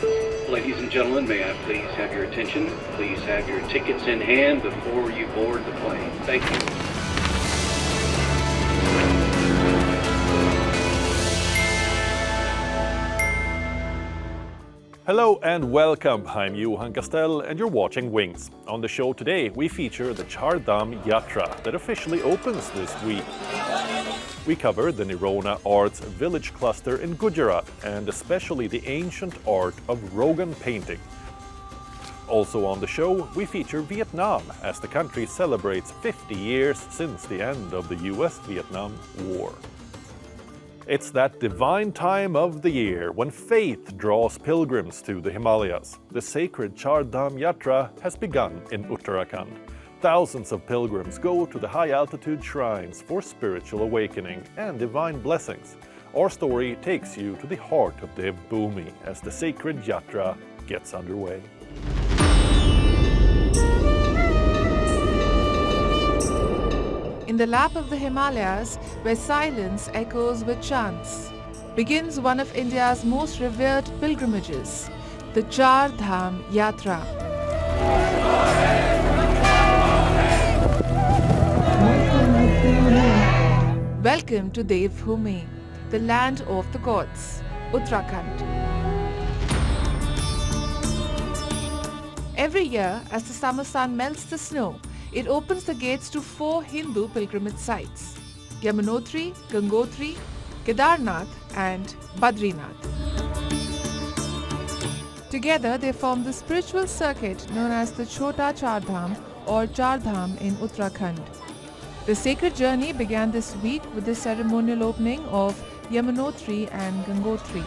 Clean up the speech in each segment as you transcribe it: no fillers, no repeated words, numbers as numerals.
Ladies and gentlemen, may I please have your attention? Please have your tickets in hand before you board the plane. Thank you. Hello and welcome. I'm Johan Castell and you're watching Wings. On the show today we feature the Char Dham Yatra that officially opens this week. We cover the Nirona Arts Village cluster in Gujarat and especially the ancient art of Rogan painting. Also on the show we feature Vietnam as the country celebrates 50 years since the end of the US-Vietnam War. It's that divine time of the year when faith draws pilgrims to the Himalayas. The sacred Char Dham Yatra has begun in Uttarakhand. Thousands of pilgrims go to the high-altitude shrines for spiritual awakening and divine blessings. Our story takes you to the heart of Devbhoomi as the sacred Yatra gets underway. In the lap of the Himalayas, where silence echoes with chants, begins one of India's most revered pilgrimages, the Char Dham Yatra. Welcome to Devbhoomi, the land of the gods, Uttarakhand. Every year, as the summer sun melts the snow, it opens the gates to 4 Hindu pilgrimage sites: Yamunotri, Gangotri, Kedarnath and Badrinath. Together they form the spiritual circuit known as the Chota Char Dham or Char Dham in Uttarakhand. The sacred journey began this week with the ceremonial opening of Yamunotri and Gangotri.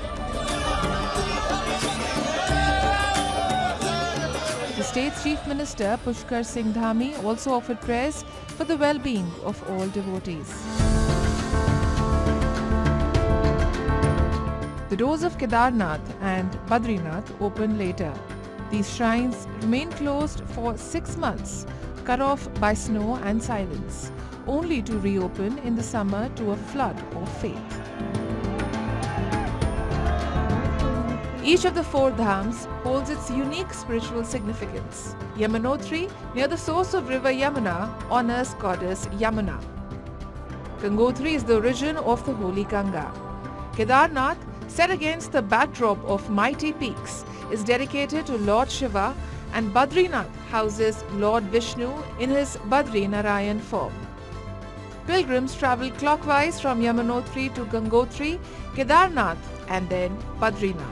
The state's chief minister Pushkar Singh Dhami also offered prayers for the well-being of all devotees. The doors of Kedarnath and Badrinath open later. These shrines remain closed for 6 months, cut off by snow and silence, only to reopen in the summer to a flood of faith. Each of the 4 dhams holds its unique spiritual significance. Yamunotri, near the source of river Yamuna, honors goddess Yamuna. Gangotri is the origin of the holy Ganga. Kedarnath, set against the backdrop of mighty peaks, is dedicated to Lord Shiva, and Badrinath houses Lord Vishnu in his Badri Narayan form. Pilgrims travel clockwise from Yamunotri to Gangotri, Kedarnath and then Badrinath.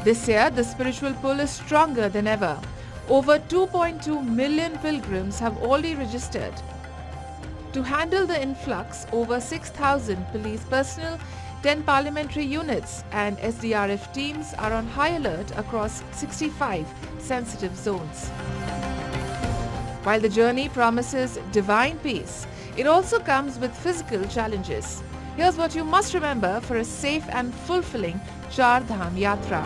This year, the spiritual pull is stronger than ever. Over 2.2 million pilgrims have already registered. To handle the influx, over 6,000 police personnel, 10 parliamentary units and SDRF teams are on high alert across 65 sensitive zones. While the journey promises divine peace, it also comes with physical challenges. Here's what you must remember for a safe and fulfilling Char Dham Yatra.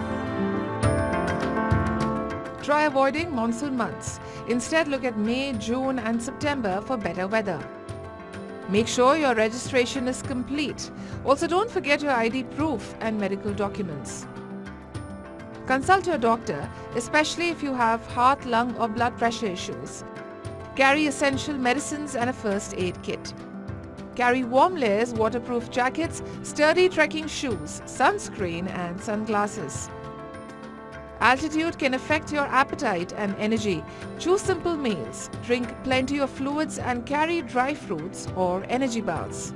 Try avoiding monsoon months. Instead, look at May, June and September for better weather. Make sure your registration is complete. Also, don't forget your ID proof and medical documents. Consult your doctor, especially if you have heart, lung or blood pressure issues. Carry essential medicines and a first aid kit. Carry warm layers, waterproof jackets, sturdy trekking shoes, sunscreen and sunglasses. Altitude can affect your appetite and energy. Choose simple meals, drink plenty of fluids and carry dry fruits or energy bars.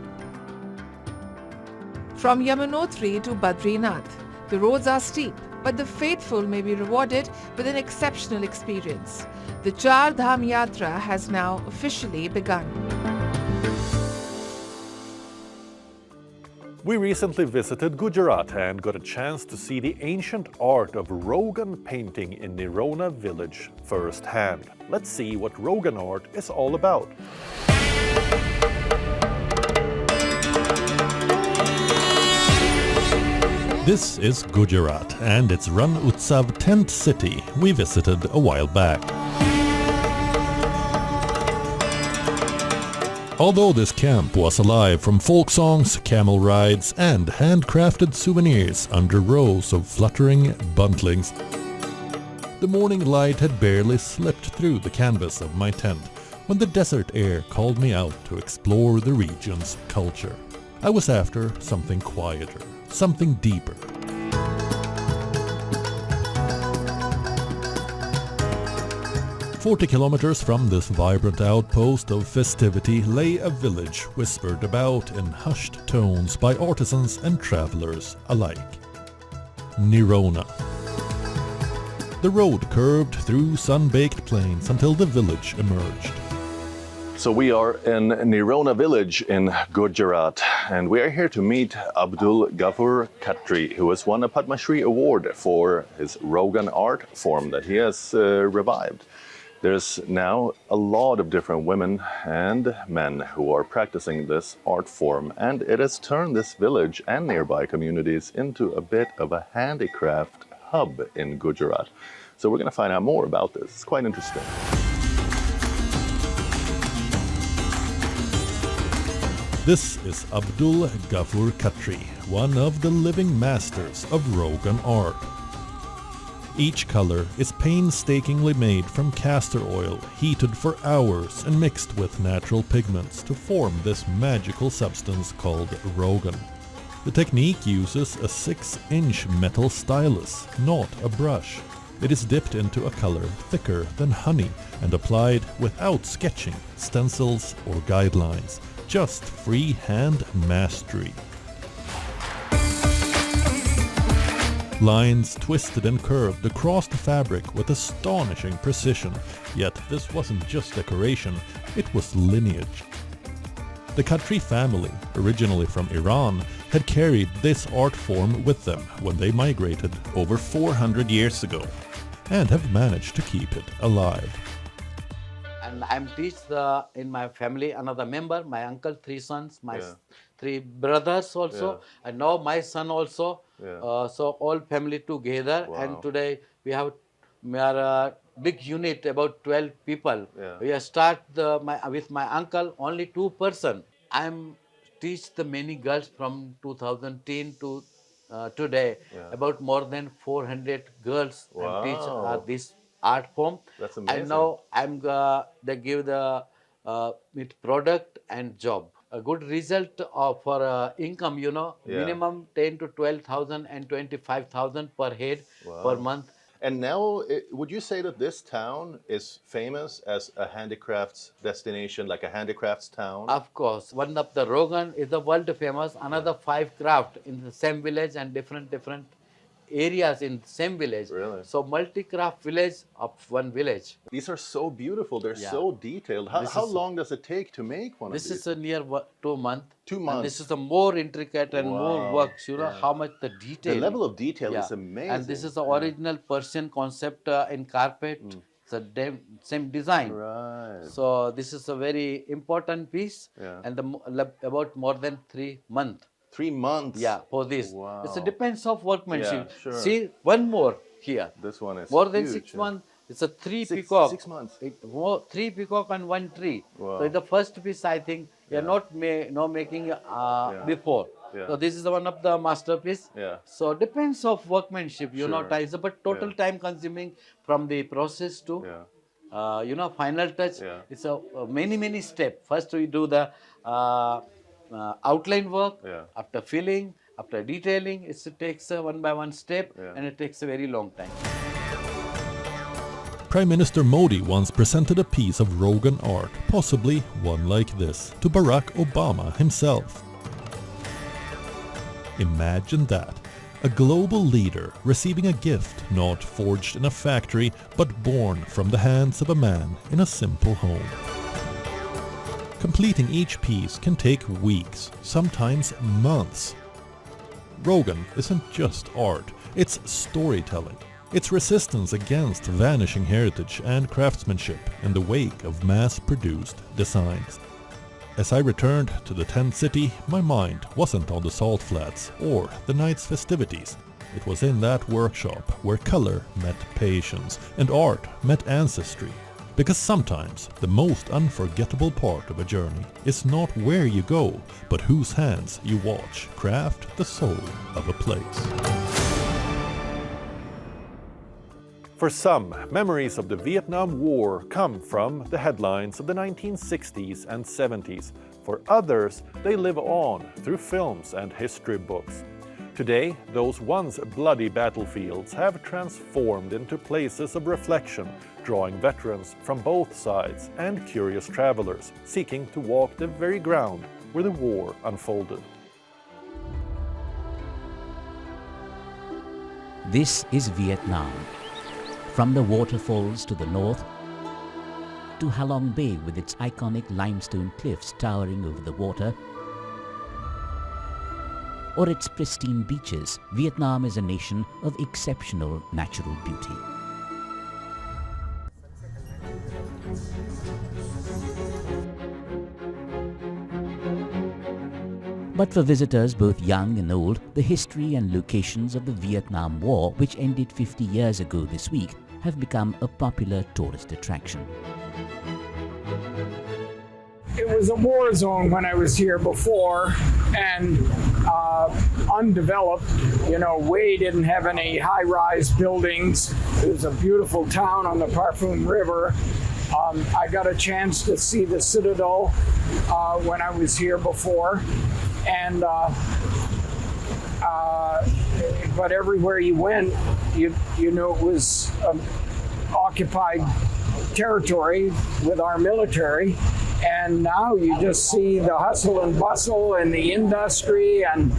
From Yamunotri to Badrinath, the roads are steep, but the faithful may be rewarded with an exceptional experience. The Char Dham Yatra has now officially begun. We recently visited Gujarat and got a chance to see the ancient art of Rogan painting in Nirona village firsthand. Let's see what Rogan art is all about. This is Gujarat and its Ran Utsav tent city we visited a while back. Although this camp was alive from folk songs, camel rides and handcrafted souvenirs under rows of fluttering buntlings, the morning light had barely slipped through the canvas of my tent when the desert air called me out to explore the region's culture. I was after something quieter, something deeper. "40 kilometers from this vibrant outpost of festivity lay a village whispered about in hushed tones by artisans and travelers alike. Nirona. The road curved through sun-baked plains until the village emerged. So we are in Nirona village in Gujarat, and we are here to meet Abdul Ghaffur Khatri, who has won a Padma Shri award for his Rogan art form that he has revived. There's now a lot of different women and men who are practicing this art form, and it has turned this village and nearby communities into a bit of a handicraft hub in Gujarat. So we're going to find out more about this. It's quite interesting. This is Abdul Ghaffur Khatri, one of the living masters of Rogan art. Each color is painstakingly made from castor oil, heated for hours and mixed with natural pigments to form this magical substance called Rogan. The technique uses a 6-inch metal stylus, not a brush. It is dipped into a color thicker than honey and applied without sketching, stencils or guidelines, just freehand mastery. Lines twisted and curved across the fabric with astonishing precision, yet this wasn't just decoration, it was lineage. The Khatri family, originally from Iran, had carried this art form with them when they migrated over 400 years ago, and have managed to keep it alive. And I'm teach in my family another member, my uncle, 3 sons, my 3 brothers also, and now my son also. So all family together, and today we are a big unit, about 12 people. We are start with my uncle, only 2 person. I'm teach the many girls from 2010 to today, about more than 400 girls. I'm teach this art form. That's amazing. And now I'm they give the with product and job. A good result for income, you know, minimum 10 to 12,000 and 25,000 per head per month. And now, would you say that this town is famous as a handicrafts destination, like a handicrafts town? Of course. One of the Rogan is the world famous, another 5 craft in the same village and different areas in same village. Really? So multi-craft village of one village. These are so beautiful. They're so detailed. How long does it take to make one of these? This is a near 2 months. 2 months. And this is the more intricate and more works. You know how much the detail. The level of detail is amazing. And this is the original Persian concept in carpet. It's the same design. Right. So this is a very important piece. And about more than 3 months. 3 months? Yeah, for this. Wow. It depends of workmanship. Yeah, sure. See, one more here. This one is more than huge, 6 months. It's a 3 peacock. 6 months. 3 peacock and 1 tree. Wow. So the first piece, I think, we are not making before. So this is one of the masterpiece. So depends of workmanship, you know, time. But total time consuming from the process to you know, final touch. It's a many steps. First we do the outline work. After filling, after detailing, it takes a one by one step, and it takes a very long time. Prime Minister Modi once presented a piece of Rogan art, possibly one like this, to Barack Obama himself. Imagine that. A global leader receiving a gift not forged in a factory, but born from the hands of a man in a simple home. Completing each piece can take weeks, sometimes months. Rogan isn't just art, it's storytelling. It's resistance against vanishing heritage and craftsmanship in the wake of mass-produced designs. As I returned to the tent city, my mind wasn't on the salt flats or the night's festivities. It was in that workshop where color met patience and art met ancestry. Because sometimes the most unforgettable part of a journey is not where you go, but whose hands you watch craft the soul of a place. For some, memories of the Vietnam War come from the headlines of the 1960s and 70s. For others, they live on through films and history books. Today, those once bloody battlefields have transformed into places of reflection, drawing veterans from both sides and curious travelers seeking to walk the very ground where the war unfolded. This is Vietnam. From the waterfalls to the north, to Halong Bay with its iconic limestone cliffs towering over the water, or its pristine beaches, Vietnam is a nation of exceptional natural beauty. But for visitors both young and old, the history and locations of the Vietnam War, which ended 50 years ago this week, have become a popular tourist attraction. It was a war zone when I was here before, and undeveloped. You know, Hue didn't have any high-rise buildings. It was a beautiful town on the Parfum River. I got a chance to see the Citadel when I was here before, and but everywhere you went, you know it was occupied territory with our military. And now you just see the hustle and bustle and the industry, and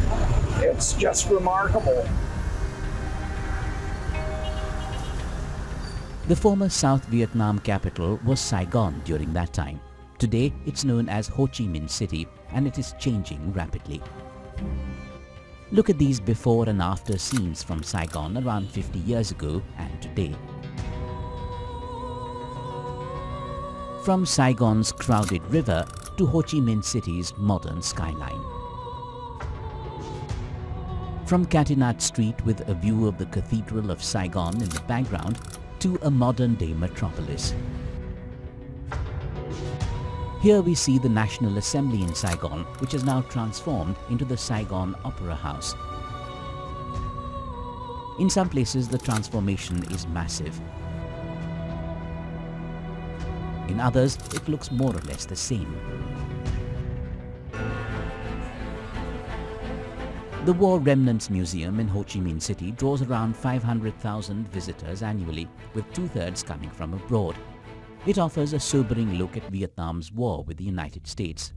it's just remarkable. The former South Vietnam capital was Saigon during that time. Today, it's known as Ho Chi Minh City, and it is changing rapidly. Look at these before and after scenes from Saigon around 50 years ago and today. From Saigon's crowded river to Ho Chi Minh City's modern skyline. From Catinat Street with a view of the Cathedral of Saigon in the background to a modern-day metropolis. Here we see the National Assembly in Saigon, which is now transformed into the Saigon Opera House. In some places, the transformation is massive. In others, it looks more or less the same. The War Remnants Museum in Ho Chi Minh City draws around 500,000 visitors annually, with 2/3 coming from abroad. It offers a sobering look at Vietnam's war with the United States.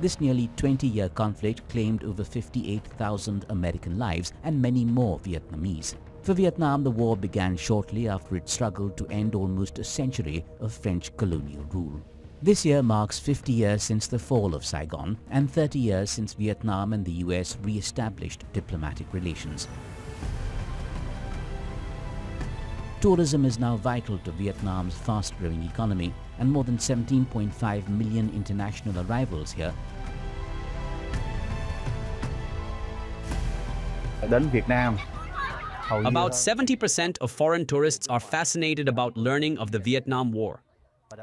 This nearly 20-year conflict claimed over 58,000 American lives and many more Vietnamese. For Vietnam, the war began shortly after it struggled to end almost a century of French colonial rule. This year marks 50 years since the fall of Saigon and 30 years since Vietnam and the US re-established diplomatic relations. Tourism is now vital to Vietnam's fast-growing economy, and more than 17.5 million international arrivals here. Đến Việt Nam, about 70% of foreign tourists are fascinated about learning of the Vietnam War.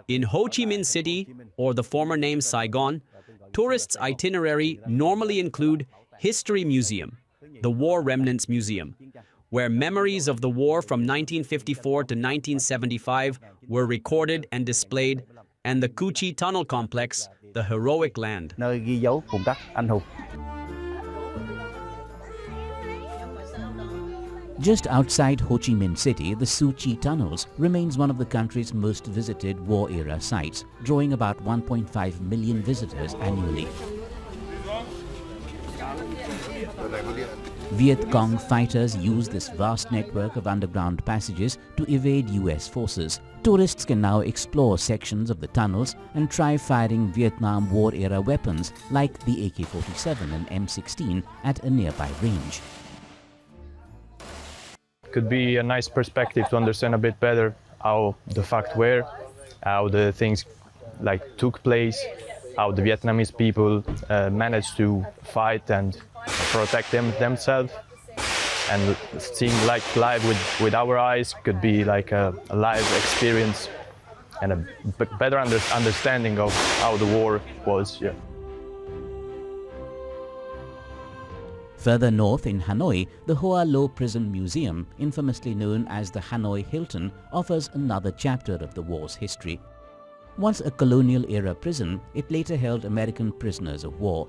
In Ho Chi Minh City, or the former name Saigon, tourists' itinerary normally include History Museum, the War Remnants Museum, where memories of the war from 1954 to 1975 were recorded and displayed, and the Cu Chi Tunnel Complex, the heroic land. nơi ghi dấu vùng đất anh hùng. Just outside Ho Chi Minh City, the Cu Chi Tunnels remains one of the country's most visited war-era sites, drawing about 1.5 million visitors annually. Viet Cong fighters use this vast network of underground passages to evade US forces. Tourists can now explore sections of the tunnels and try firing Vietnam war-era weapons like the AK-47 and M16 at a nearby range. Could be a nice perspective to understand a bit better how the facts were, how the things took place, how the Vietnamese people managed to fight and protect themselves, and seeing like live with our eyes could be like a live experience and a better understanding of how the war was. Yeah. Further north in Hanoi, the Hoa Lo Prison Museum, infamously known as the Hanoi Hilton, offers another chapter of the war's history. Once a colonial-era prison, it later held American prisoners of war.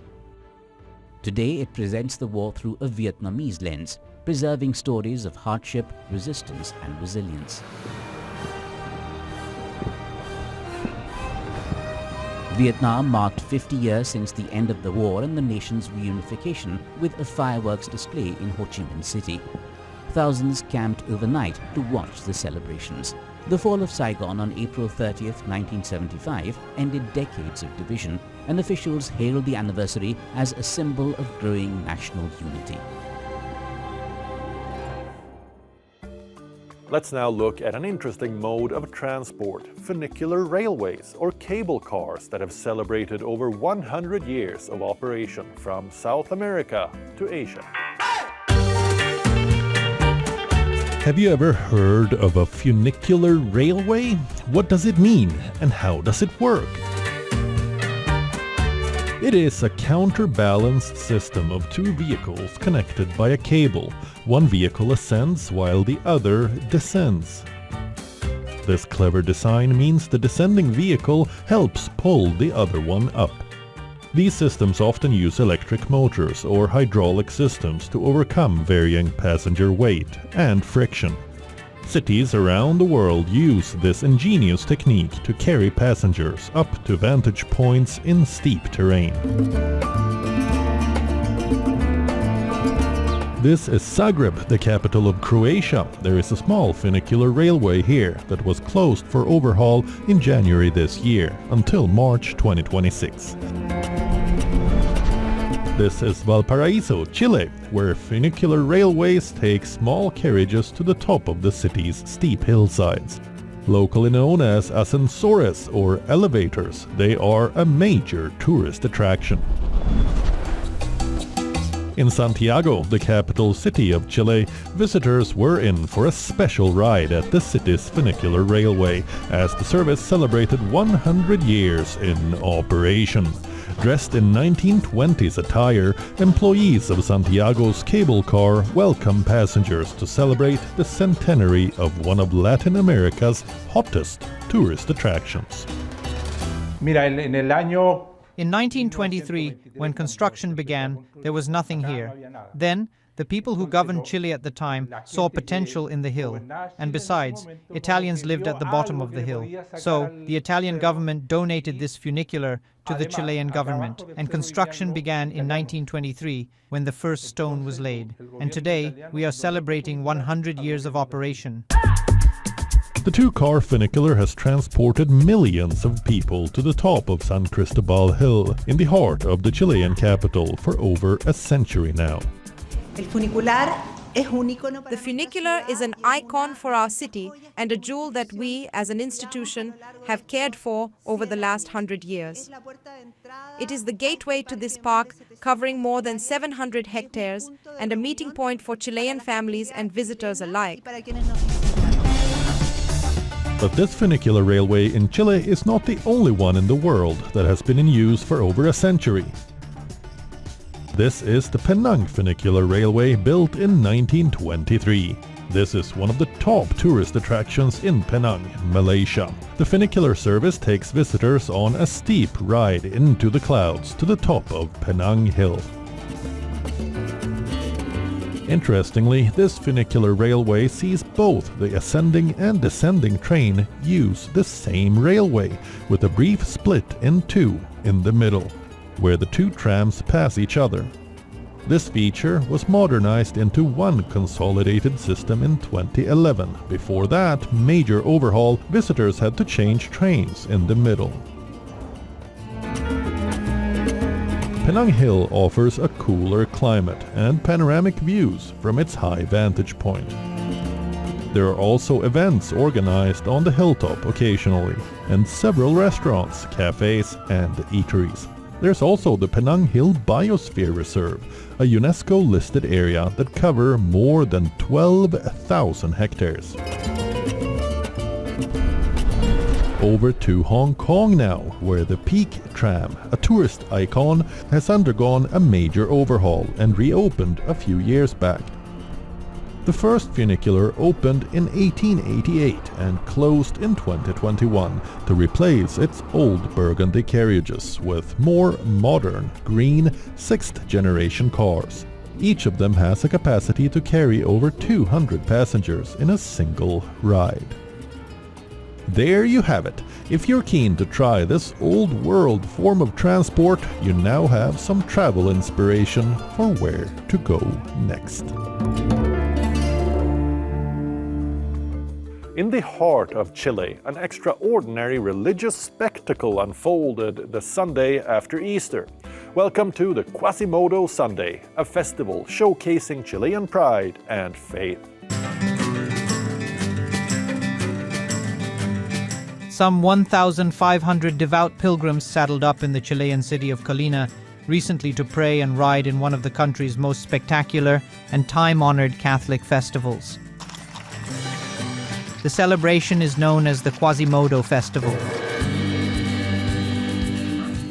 Today it presents the war through a Vietnamese lens, preserving stories of hardship, resistance and resilience. Vietnam marked 50 years since the end of the war and the nation's reunification with a fireworks display in Ho Chi Minh City. Thousands camped overnight to watch the celebrations. The fall of Saigon on April 30th, 1975 ended decades of division, and officials hailed the anniversary as a symbol of growing national unity. Let's now look at an interesting mode of transport, funicular railways or cable cars that have celebrated over 100 years of operation from South America to Asia. Have you ever heard of a funicular railway? What does it mean and how does it work? It is a counterbalanced system of two vehicles connected by a cable. One vehicle ascends while the other descends. This clever design means the descending vehicle helps pull the other one up. These systems often use electric motors or hydraulic systems to overcome varying passenger weight and friction. Cities around the world use this ingenious technique to carry passengers up to vantage points in steep terrain. This is Zagreb, the capital of Croatia. There is a small funicular railway here that was closed for overhaul in January this year until March 2026. This is Valparaiso, Chile, where funicular railways take small carriages to the top of the city's steep hillsides. Locally known as ascensores or elevators, they are a major tourist attraction. In Santiago, the capital city of Chile, visitors were in for a special ride at the city's funicular railway as the service celebrated 100 years in operation. Dressed in 1920s attire, employees of Santiago's cable car welcome passengers to celebrate the centenary of one of Latin America's hottest tourist attractions. In 1923, when construction began, there was nothing here. Then, the people who governed Chile at the time saw potential in the hill, and besides, Italians lived at the bottom of the hill. So, the Italian government donated this funicular to the Chilean government, and construction began in 1923, when the first stone was laid. And today, we are celebrating 100 years of operation. The two-car funicular has transported millions of people to the top of San Cristobal Hill in the heart of the Chilean capital for over a century now. The funicular is an icon for our city and a jewel that we, as an institution, have cared for over the last 100 years. It is the gateway to this park, covering more than 700 hectares and a meeting point for Chilean families and visitors alike. But this funicular railway in Chile is not the only one in the world that has been in use for over a century. This is the Penang Funicular Railway, built in 1923. This is one of the top tourist attractions in Penang, Malaysia. The funicular service takes visitors on a steep ride into the clouds to the top of Penang Hill. Interestingly, this funicular railway sees both the ascending and descending train use the same railway, with a brief split in two in the middle, where the two trams pass each other. This feature was modernized into one consolidated system in 2011. Before that major overhaul, visitors had to change trains in the middle. Penang Hill offers a cooler climate and panoramic views from its high vantage point. There are also events organized on the hilltop occasionally, and several restaurants, cafes and eateries. There's also the Penang Hill Biosphere Reserve, a UNESCO-listed area that covers more than 12,000 hectares. Over to Hong Kong now, where the Peak Tram, a tourist icon, has undergone a major overhaul and reopened a few years back. The first funicular opened in 1888 and closed in 2021 to replace its old burgundy carriages with more modern, green, 6th-generation cars. Each of them has a capacity to carry over 200 passengers in a single ride. There you have it. If you're keen to try this old-world form of transport, you now have some travel inspiration for where to go next. In the heart of Chile, an extraordinary religious spectacle unfolded the Sunday after Easter. Welcome to the Quasimodo Sunday, a festival showcasing Chilean pride and faith. Some 1,500 devout pilgrims saddled up in the Chilean city of Colina recently to pray and ride in one of the country's most spectacular and time-honored Catholic festivals. The celebration is known as the Quasimodo Festival.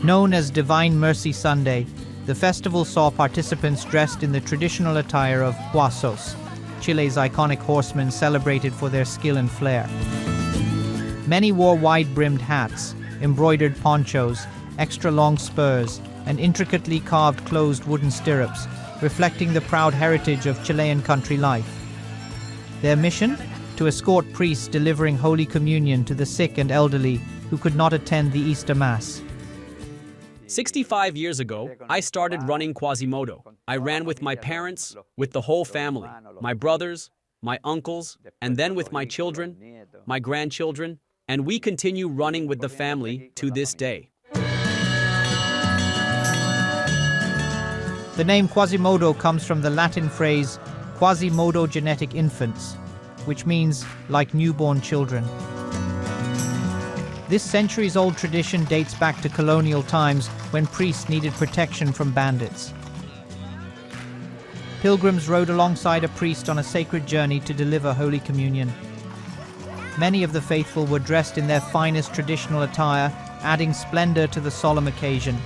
Known as Divine Mercy Sunday, the festival saw participants dressed in the traditional attire of huasos, Chile's iconic horsemen celebrated for their skill and flair. Many wore wide-brimmed hats, embroidered ponchos, extra-long spurs, and intricately carved closed wooden stirrups, reflecting the proud heritage of Chilean country life. Their mission? To escort priests delivering Holy Communion to the sick and elderly who could not attend the Easter Mass. 65 years ago, I started running Quasimodo. I ran with my parents, with the whole family, my brothers, my uncles, and then with my children, my grandchildren, and we continue running with the family to this day. The name Quasimodo comes from the Latin phrase Quasimodo genetic infants, which means like newborn children. This centuries-old tradition dates back to colonial times when priests needed protection from bandits. Pilgrims rode alongside a priest on a sacred journey to deliver Holy Communion. Many of the faithful were dressed in their finest traditional attire, adding splendor to the solemn occasion.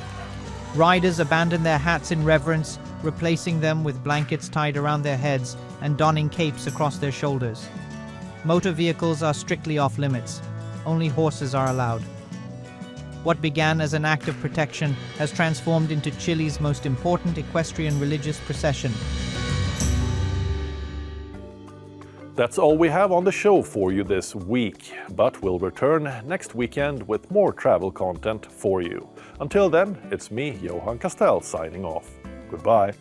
Riders abandoned their hats in reverence, replacing them with blankets tied around their heads and donning capes across their shoulders. Motor vehicles are strictly off limits. Only horses are allowed. What began as an act of protection has transformed into Chile's most important equestrian religious procession. That's all we have on the show for you this week, but we'll return next weekend with more travel content for you. Until then, it's me, Johan Castell, signing off. Goodbye.